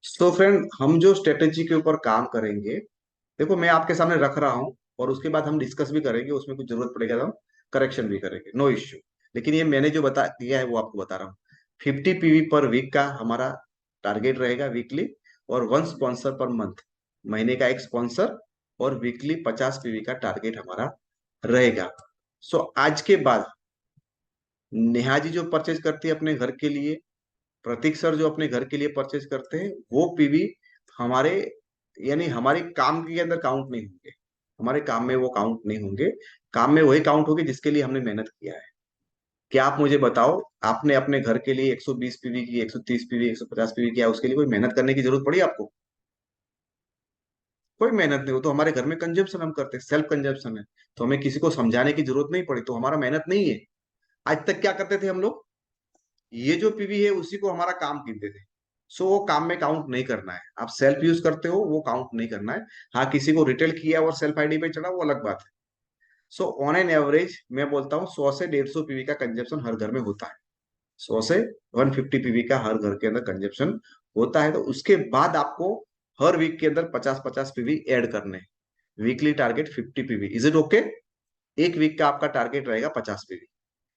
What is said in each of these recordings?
तो फ्रेंड, हम जो स्ट्रेटेजी के ऊपर काम करेंगे, देखो मैं आपके सामने रख रहा हूँ और उसके बाद हम डिस्कस भी करेंगे। उसमें कुछ जरूरत पड़ेगा तो हम करेक्शन भी करेंगे, नो इश्यू। लेकिन ये मैंने जो बता दिया है वो आपको बता रहा हूँ। 50 पीवी पर वीक का हमारा टारगेट रहेगा, वीकली। और 1 स्पॉन्सर पर मंथ, महीने का एक स्पॉन्सर। और वीकली 50 पीवी का टारगेट हमारा रहेगा। सो आज के बाद नेहा जी जो परचेज करती है अपने घर के लिए, प्रतीक सर जो अपने घर के लिए परचेज करते हैं, वो पीवी हमारे, यानी हमारे काम के अंदर काउंट नहीं होंगे। हमारे काम में वो काउंट नहीं होंगे। काम में वही काउंट होंगे जिसके लिए हमने मेहनत किया है। क्या आप मुझे बताओ, आपने अपने घर के लिए 120 पीवी की, 130 पीवी, 150 पीवी किया, उसके लिए कोई मेहनत करने की जरूरत पड़ी आपको? कोई मेहनत नहीं हो। तो हमारे घर में कंजम्पशन हम करते हैं, सेल्फ कंजम्पशन है। तो हमें किसी को समझाने की जरूरत नहीं पड़ी, तो हमारा मेहनत नहीं है। आज तक क्या करते थे हम लोग? ये जो पीवी है उसी को हमारा काम गिनते थे। सो वो काम में काउंट नहीं करना है। आप सेल्फ यूज करते हो, वो काउंट नहीं करना है। हाँ, किसी को रिटेल किया और सेल्फ आईडी पे चढ़ा, वो अलग बात है। सो ऑन एन एवरेज मैं बोलता हूँ 100 से 150 पीवी का कंजप्शन हर घर में होता है। 100 से 150 पीवी का हर घर के अंदर कंजप्शन होता है। तो उसके बाद आपको हर वीक के अंदर 50-50 पीवी ऐड करने हैं। Weekly target 50 PV, is it okay? एक वीक का आपका टारगेट रहेगा 50 पीवी।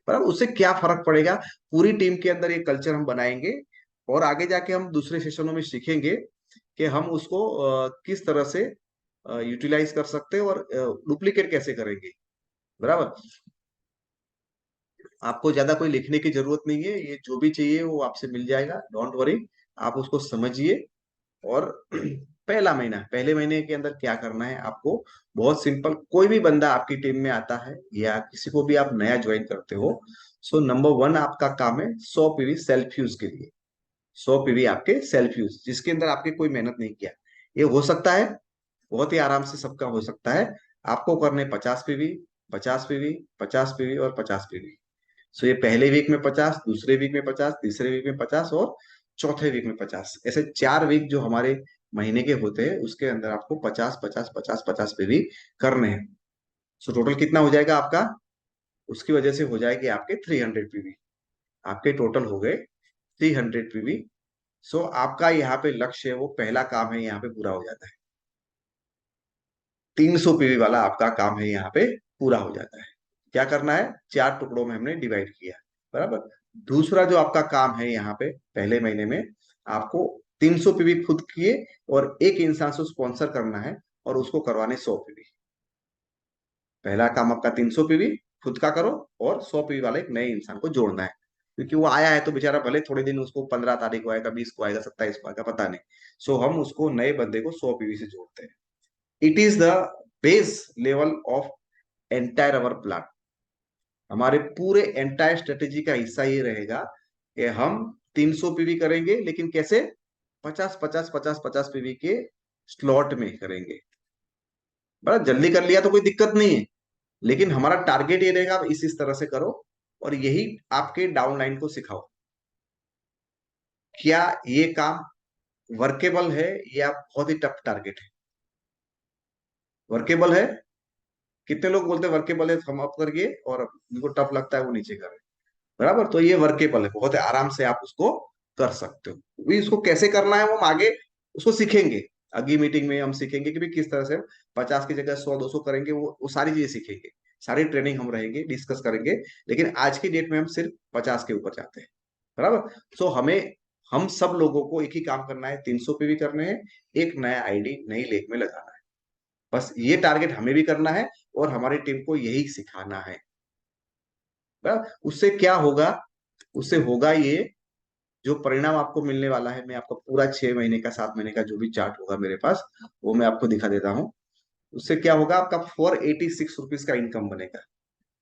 पर अब उससे क्या फर्क पड़ेगा? पूरी टीम के अंदर ये कल्चर हम बनाएंगे। और आगे जाके हम दूसरे सेशनों में सीखेंगे कि हम उसको किस तरह से यूटिलाइज कर सकते हैं और डुप्लीकेट कैसे करेंगे। बराबर। आपको ज्यादा कोई लिखने की जरूरत नहीं है, ये जो भी चाहिए वो आपसे मिल जाएगा, डोंट वरी। आप उसको समझिए। और पहले महीने के अंदर क्या करना है आपको? बहुत सिंपल। कोई भी बंदा आपकी टीम में आता है या किसी को भी आप नया ज्वाइन करते हो, सो नंबर वन आपका काम है 100 पीवी सेल्फ यूज के लिए। 100 पीवी आपके सेल्फ यूज, जिसके अंदर आपके कोई मेहनत नहीं किया। ये हो सकता है, बहुत ही आराम से सबका हो सकता है। आपको करने 50 पीवी, 50 पीवी, 50 पीवी और 50 पीवी। सो ये पहले वीक में 50, दूसरे वीक में 50, तीसरे वीक में 50 और चौथे वीक में 50, ऐसे 4 वीक जो हमारे महीने के होते हैं उसके अंदर आपको 50-50-50-50 पे भी करने हैं। सो टोटल कितना हो जाएगा आपका? उसकी वजह से हो जाएगी आपके 300 पीवी। आपके टोटल हो गए 300 पीवी। सो आपका यहाँ पे लक्ष्य है, वो पहला काम है यहाँ पे पूरा हो जाता है। 300 पीवी वाला आपका काम है यहाँ पे पूरा हो जाता है। क्या करना है? 4 टुकड़ों में हमने डिवाइड किया। बराबर। दूसरा जो आपका काम है यहाँ पे पहले महीने में, आपको 300 पीवी खुद किए और एक इंसान से स्पॉन्सर करना है और उसको करवाने 100 पीवी। पहला काम आपका 300 पीवी खुद का करो, और 100 पीवी वाले एक नए इंसान को जोड़ना है। क्योंकि वो आया है तो बेचारा भले थोड़े दिन, उसको 15 तारीख को आएगा, 20 को आएगा, 27 को आएगा, पता नहीं। सो हम उसको, नए बंदे को 100 पीवी से जोड़ते हैं। It is the base level of entire our plan. हमारे पूरे एंटायर स्ट्रेटेजी का हिस्सा ये रहेगा कि हम 300 पीवी करेंगे, लेकिन कैसे? 50-50-50-50 पीवी के स्लॉट में करेंगे। बड़ा जल्दी कर लिया तो कोई दिक्कत नहीं है, लेकिन हमारा टारगेट ये रहेगा, आप इस तरह से करो। और यही आपके डाउनलाइन को सिखाओ। क्या ये काम वर्केबल है या बहुत ही टफ टारगेट है? वर्केबल है? कितने लोग बोलते हैं वर्केबल है, हम अप करिए, और उनको टफ लगता है वो नीचे करें। बराबर। तो ये वर्केबल है, बहुत आराम से आप उसको कर सकते हो। भी इसको कैसे करना है वो हम आगे उसको सीखेंगे। अगली मीटिंग में हम सीखेंगे कि भी किस तरह से 50 की जगह 100-200 करेंगे, वो सारी चीजें सीखेंगे। सारी ट्रेनिंग हम रहेंगे, डिस्कस करेंगे। लेकिन आज की डेट में हम सिर्फ 50 के ऊपर जाते हैं। बराबर। सो हम सब लोगों को एक ही काम करना है, 300 पीवी करने हैं, एक नया आईडी नई लेख में लगाना है। बस ये टारगेट हमें भी करना है और हमारी टीम को यही सिखाना है। उससे क्या होगा? उससे होगा ये, जो परिणाम आपको मिलने वाला है, मैं आपको पूरा 6 महीने का, 7 महीने का जो भी चार्ट होगा मेरे पास, वो मैं आपको दिखा देता हूँ। उससे क्या होगा? आपका 486 रुपीज का इनकम बनेगा।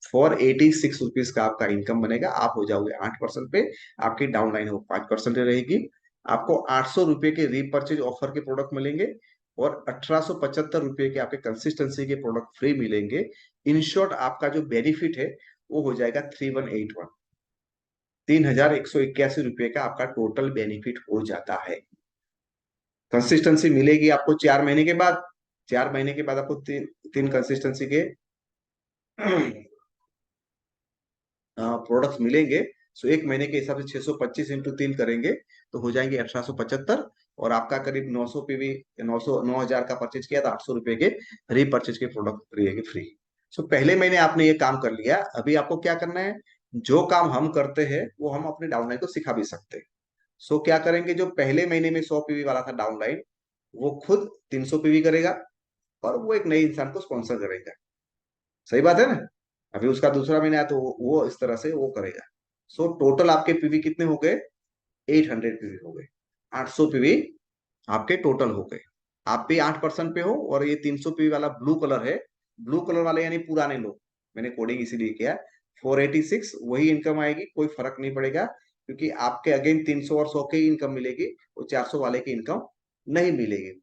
486 रुपीज का आपका इनकम बनेगा। आप हो जाओगे 8% पे। आपकी डाउनलाइन हो 5% रहेगी। आपको 800 रुपए के रीपर्चेज ऑफर के प्रोडक्ट मिलेंगे, और 1875 रुपए के आपके कंसिस्टेंसी के प्रोडक्ट फ्री मिलेंगे। इन शॉर्ट, आपका जो बेनिफिट है वो हो जाएगा 3181। 3181 रुपए का आपका टोटल बेनिफिट हो जाता है। कंसिस्टेंसी मिलेगी आपको 4 महीने के बाद। 4 महीने के बाद आपको तीन तीन कंसिस्टेंसी के प्रोडक्ट्स मिलेंगे। सो एक महीने के हिसाब से 625 × 3 करेंगे तो हो जाएंगे 1875। और आपका करीब 900 पीवी, 9,000 का परचेज किया तो 800 रुपए के रीपरचेज के प्रोडक्ट रहेगी फ्री। सो पहले महीने आपने ये काम कर लिया, अभी आपको क्या करना है, जो काम हम करते हैं वो हम अपने डाउनलाइन को सिखा भी सकते हैं। सो क्या करेंगे, जो पहले महीने में 100 पीवी वाला था डाउनलाइन, वो खुद 300 पीवी करेगा और वो एक नए इंसान को स्पॉन्सर करेगा। सही बात है ना। अभी उसका दूसरा महीना है तो वो इस तरह से वो करेगा। सो टोटल आपके पीवी कितने हो गए, 800 पीवी हो गए, 800 पीवी आपके टोटल हो गए। आप भी 8% पे हो, और ये 300 पीवी वाला ब्लू कलर है, ब्लू कलर वाले यानी पुराने लोग, मैंने कोडिंग इसीलिए किया। 486 वही इनकम आएगी, कोई फर्क नहीं पड़ेगा, क्योंकि आपके अगेन 300 और 100 की इनकम मिलेगी, वो 400 वाले की इनकम नहीं मिलेगी।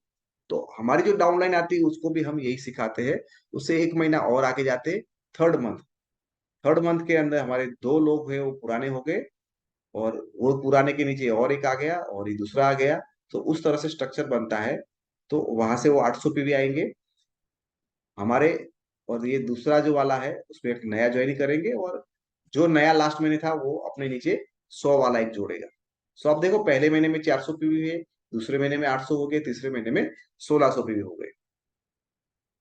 तो हमारी जो डाउनलाइन आती है उसको भी हम यही सिखाते हैं। उससे एक महीना और आगे जाते, थर्ड मंथ, थर्ड मंथ के अंदर हमारे दो लोग हैं वो पुराने हो गए, और वो पुराने के नीचे और एक आ गया, और ये दूसरा आ गया। तो उस तरह से स्ट्रक्चर बनता है। तो वहां से वो 800 पीवी आएंगे हमारे, और ये दूसरा जो वाला है उसमें एक नया ज्वाइन करेंगे, और जो नया लास्ट महीने था वो अपने नीचे 100 वाला एक जोड़ेगा। सो आप देखो, पहले महीने में 400 पीवी है, दूसरे महीने में 800 हो गए, तीसरे महीने में 1600 पीवी हो गए,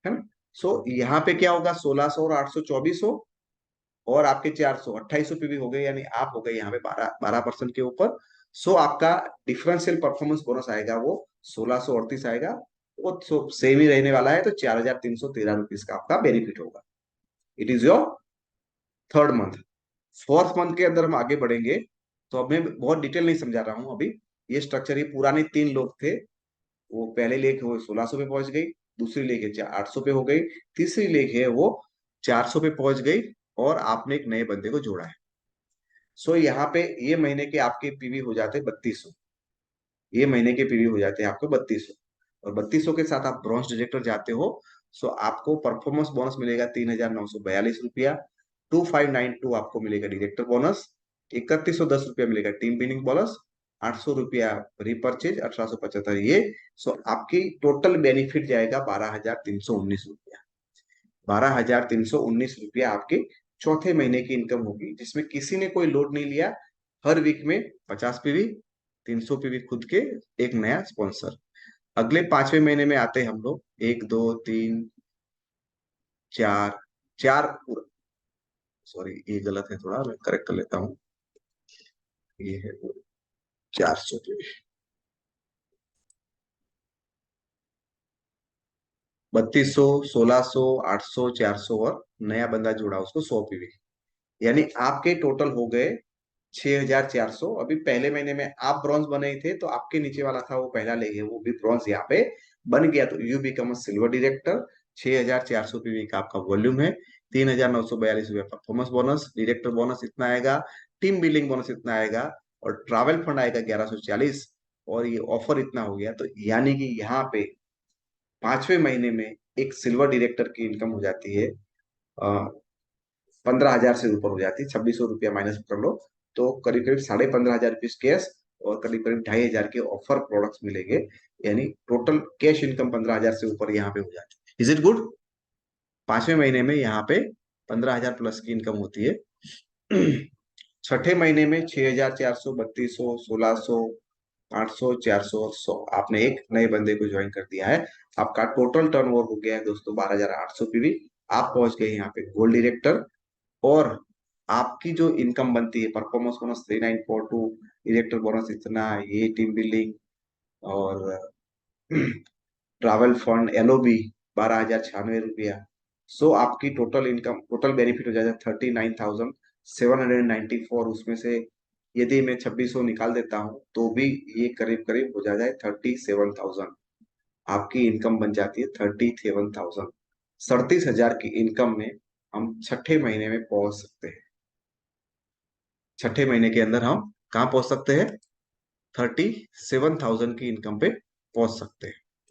है ना। सो यहाँ पे क्या होगा, 1600 और 800 2400, और आपके 400 2800 पीवी हो गए, यानी आप हो गए यहाँ पे 12% के ऊपर। सो आपका डिफरेंशियल परफॉर्मेंस बोनस आएगा वो 1638 आएगा। वो सेम ही रहने वाला है, तो 4,313 रुपीज का आपका बेनिफिट होगा। It is your third month. Fourth month के अंदर हम आगे बढ़ेंगे, तो अब मैं बहुत डिटेल नहीं समझा रहा हूँ अभी। ये स्ट्रक्चर, ये पुराने 3 लोग थे, वो पहले लेख वो 1600 पे पहुंच गई, दूसरी लेख है 800 पे हो गई, तीसरी लेख है वो 400 पे पहुंच गई, और आपने एक नए बंदे को जोड़ा है। सो यहाँ पे ये महीने के आपके पीवी हो जाते हैं 3200, ये महीने के पीवी हो जाते हैं आपको 3200, और 3200 के साथ आप ब्रॉन्ज डायरेक्टर जाते हो। सो आपको परफॉर्मेंस बोनस मिलेगा 3,942 रुपया, 2592 आपको मिलेगा डायरेक्टर बोनस, 3,110 रुपया मिलेगा टीम बिनिंग बोनस, 800 रुपया रिपर्चेज, 1875 ये। सो आपकी टोटल बेनिफिट जाएगा 12,319 रुपया। 12,319 रुपया आपके चौथे महीने की इनकम होगी, जिसमें किसी ने कोई लोड नहीं लिया। हर वीक में 50 पीवी, 300 पीवी खुद के, एक नया स्पॉन्सर। अगले 5वें महीने में आते हैं हम लोग, 1 2 3 4, चार, सॉरी ये गलत है, थोड़ा मैं करेक्ट कर लेता हूँ। ये है 400 पीवी, 3200, 1600, 800, 400, और नया बंदा जुड़ा उसको 100 पीवी, यानी आपके टोटल हो गए 6,400। अभी पहले महीने में आप ब्रॉन्ज बने ही थे, तो आपके नीचे वाला था वो पहला ले गए, वो भी ब्रॉन्ज यहाँ पे बन गया, तो you become a silver director. 6,400 PV का आपका वॉल्यूम है, 3,942 रुपया परफॉर्मेंस बोनस, डायरेक्टर बोनस इतना आएगा, टीम बिल्डिंग बोनस इतना आएगा, और ट्रैवल फंड आएगा 1140, और ये ऑफर इतना हो गया। तो यानी कि यहाँ पे 5वें महीने में एक सिल्वर डायरेक्टर की इनकम हो जाती है 15,000 से ऊपर हो जाती है, 2,600 रुपया माइनस कर लो, तो करीब करीब 15,500 रुपीज कैश, और करीब करीब 2,500 के ऑफर प्रोडक्ट्स मिलेंगे। यानी टोटल कैश इनकम 15,000 से ऊपर यहाँ पे हो जाती है। Is it good. 5वें महीने में यहाँ पे 15,000 प्लस की इनकम होती है। छठे महीने में 6,400, 3,200, 1,600, 800, 400 और 100, आपने एक नए बंदे को ज्वाइन कर दिया है। आपका टोटल टर्नओवर हो गया है दोस्तों 12,800 पीवी। आप पहुंच गए यहाँ पे गोल्ड डायरेक्टर, और आपकी जो इनकम बनती है, परफॉर्मेंस बोनस 3,942, डायरेक्टर बोनस इतना, ये टीम बिल्डिंग, और ट्रैवल फंड एलओबी 12,096 रुपया। सो आपकी टोटल इनकम, टोटल बेनिफिट हो जाएगा 39,794। उसमें से यदि मैं 2,600 निकाल देता हूँ तो भी ये करीब करीब हो जाएगा 37,000। आपकी इनकम बन जाती है 37,000। 37,000 की इनकम में हम छठे महीने में पहुंच सकते हैं। छठे महीने के अंदर हम कहाँ पहुंच सकते हैं, 37,000 की इनकम पे पहुंच सकते हैं।